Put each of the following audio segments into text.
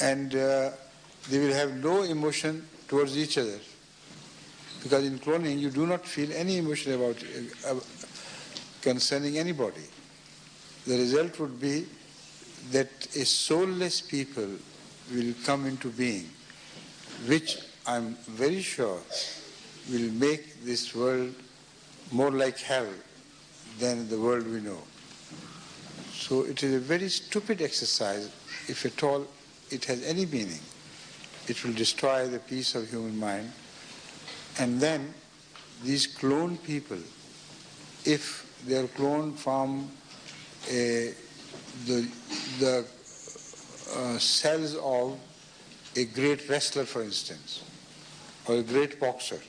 and they will have no emotion towards each other. Because in cloning, you do not feel any emotion about concerning anybody. The result would be that a soulless people will come into being, which I'm very sure will make this world more like hell than the world we know. So it is a very stupid exercise, if at all it has any meaning. It will destroy the peace of human mind. And then these cloned people, if they are cloned from the cells of a great wrestler, for instance, or a great boxer,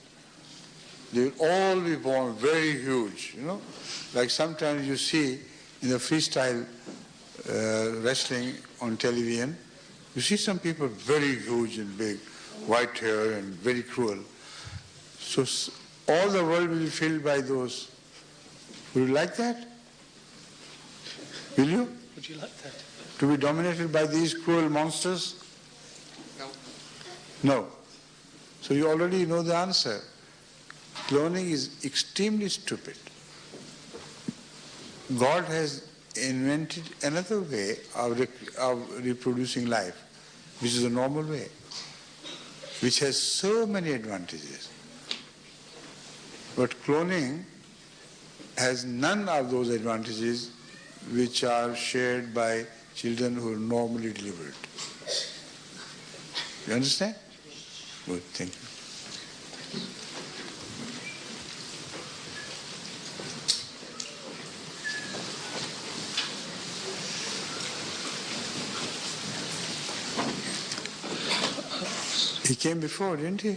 they will all be born very huge, you know. Like sometimes you see in the freestyle wrestling on television, you see some people very huge and big, white hair and very cruel. So all the world will be filled by those. Would you like that? Will you? Would you like that? To be dominated by these cruel monsters? No. No. So you already know the answer. Cloning is extremely stupid. God has invented another way of reproducing life, which is a normal way, which has so many advantages. But cloning has none of those advantages which are shared by children who are normally delivered. You understand? Good, thank you. He came before, didn't he?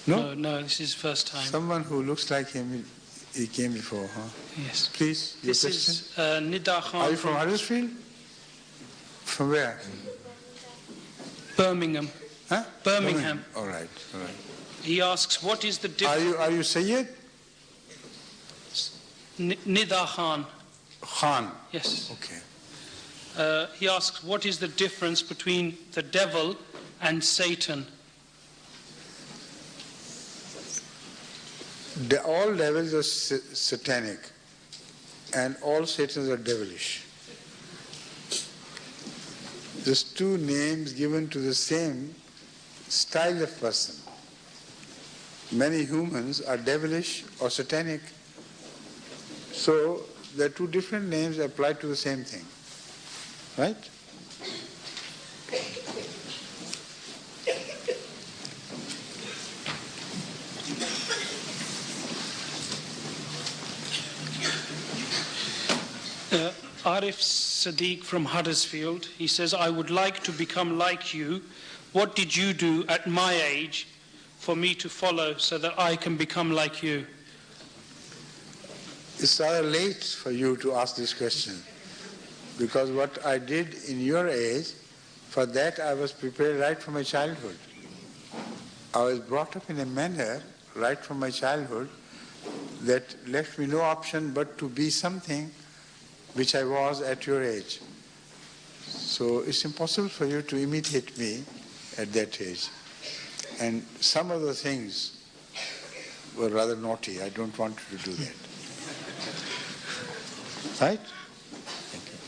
No? No, this is first time. Someone who looks like him, he came before, huh? Yes. Please, your This question? is Nida Khan. Are you from Huddersfield? From where? Birmingham. Huh? Birmingham. All right, all right. He asks, what is the difference? Are you Sayyid? Nida Khan. Khan. Yes. Okay. He asks, what is the difference between the devil and Satan? All devils are satanic, and all Satans are devilish. Just two names given to the same style of person. Many humans are devilish or satanic. So there are two different names applied to the same thing. Right? Arif Sadiq from Huddersfield, he says, I would like to become like you. What did you do at my age for me to follow so that I can become like you? It's rather late for you to ask this question, because what I did in your age, for that I was prepared right from my childhood. I was brought up in a manner right from my childhood that left me no option but to be something which I was at your age. So it's impossible for you to imitate me at that age. And some of the things were rather naughty. I don't want you to do that. Right? Thank you.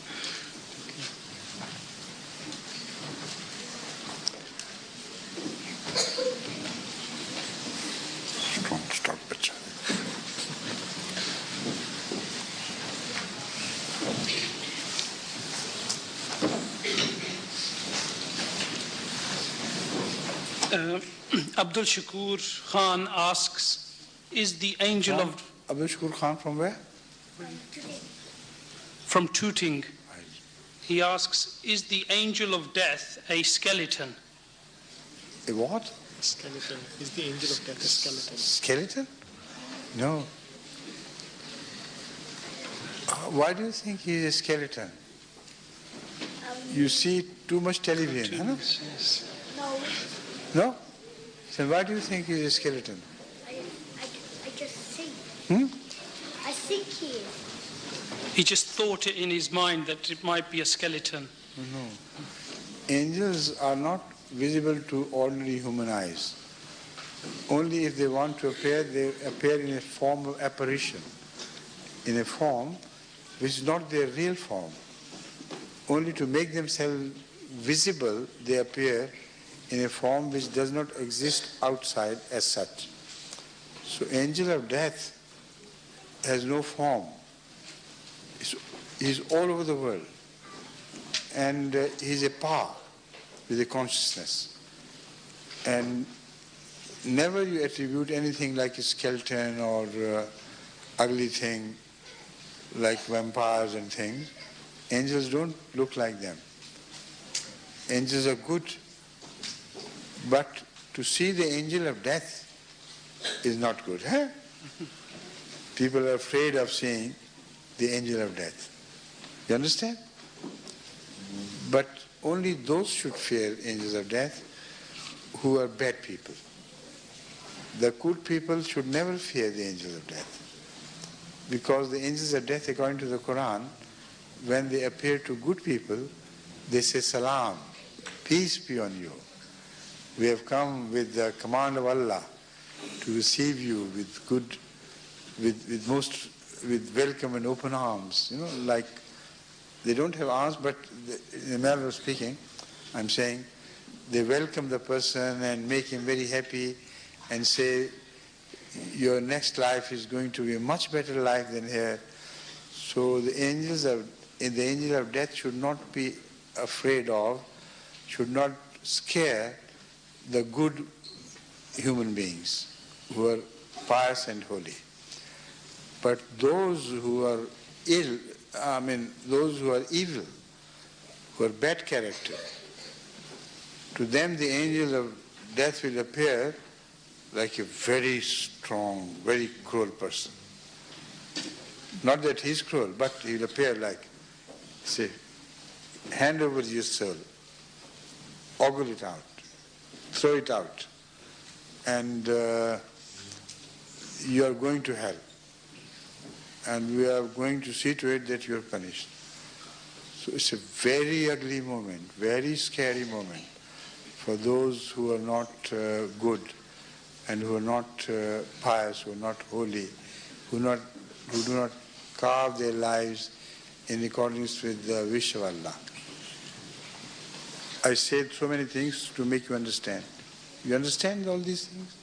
Strong, stop, bacha. Abdul Shakur Khan asks, is the angel of... Abdul Shakur Khan from where? From Tooting. He asks, is the angel of death a skeleton? A what? Skeleton. Is the angel of death a skeleton? Skeleton? No. Why do you think he is a skeleton? You see too much television, huh? Yes. No? So why do you think he is a skeleton? I just think. I think he is. He just thought it in his mind that it might be a skeleton. No. Angels are not visible to ordinary human eyes. Only if they want to appear, they appear in a form of apparition, in a form which is not their real form. Only to make themselves visible, they appear in a form which does not exist outside as such. So angel of death has no form. He is all over the world. And he is a power with a consciousness. And never you attribute anything like a skeleton or ugly thing like vampires and things. Angels don't look like them. Angels are good. But to see the angel of death is not good. Huh? People are afraid of seeing the angel of death. You understand? But only those should fear angels of death who are bad people. The good people should never fear the angels of death. Because the angels of death, according to the Quran, when they appear to good people, they say, Salam, peace be on you. We have come with the command of Allah to receive you with good, with welcome and open arms. Like they don't have arms, but in the manner of speaking, I'm saying, they welcome the person and make him very happy and say, your next life is going to be a much better life than here. So the angel of death should not be afraid of, should not scare the good human beings who are pious and holy. But those who are those who are evil, who are bad character, to them the angel of death will appear like a very strong, very cruel person. Not that he's cruel, but he will appear like, say, hand over your soul, ogle it out, throw it out, and you are going to hell. And we are going to see to it that you are punished. So it's a very ugly moment, very scary moment for those who are not good and who are not pious, who are not holy, who do not carve their lives in accordance with the wish of Allah. I said so many things to make you understand. You understand all these things?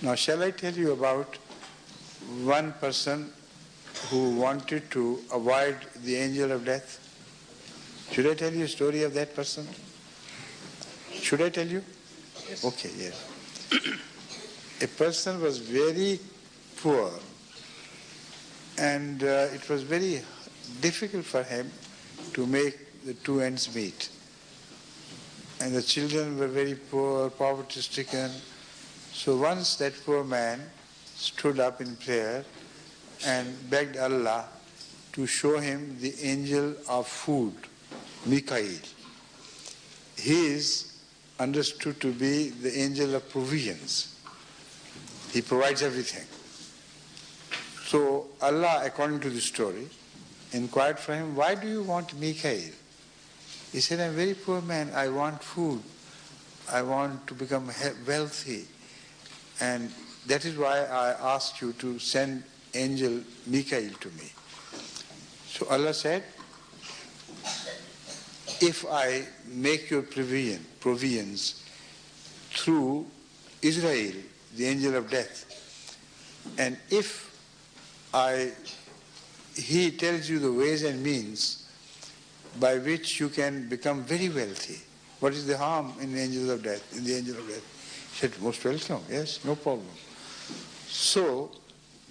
Now shall I tell you about one person who wanted to avoid the angel of death? Should I tell you a story of that person? Should I tell you? Yes. Okay, yes. A person was very poor and it was very difficult for him to make the two ends meet. And the children were very poor, poverty-stricken. So once that poor man stood up in prayer and begged Allah to show him the angel of food, Mikael. He is understood to be the angel of provisions. He provides everything. So Allah, according to the story, inquired from him, why do you want Mikael? He said, I'm a very poor man, I want food. I want to become wealthy. And that is why I asked you to send angel Mikael to me. So Allah said, if I make your provisions through Israel, the angel of death, and if he tells you the ways and means by which you can become very wealthy, what is the harm in the angel of death? In the angel of death, he said, most welcome. Yes, no problem. So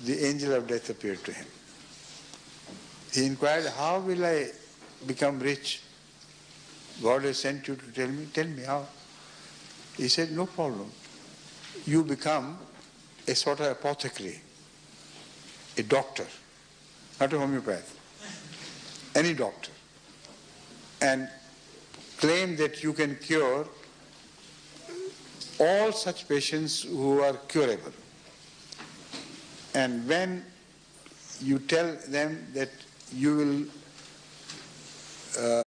the angel of death appeared to him. He inquired, how will I become rich? God has sent you to tell me how. He said, no problem. You become a sort of apothecary, a doctor, not a homeopath, any doctor, and claim that you can cure all such patients who are curable. And when you tell them that you will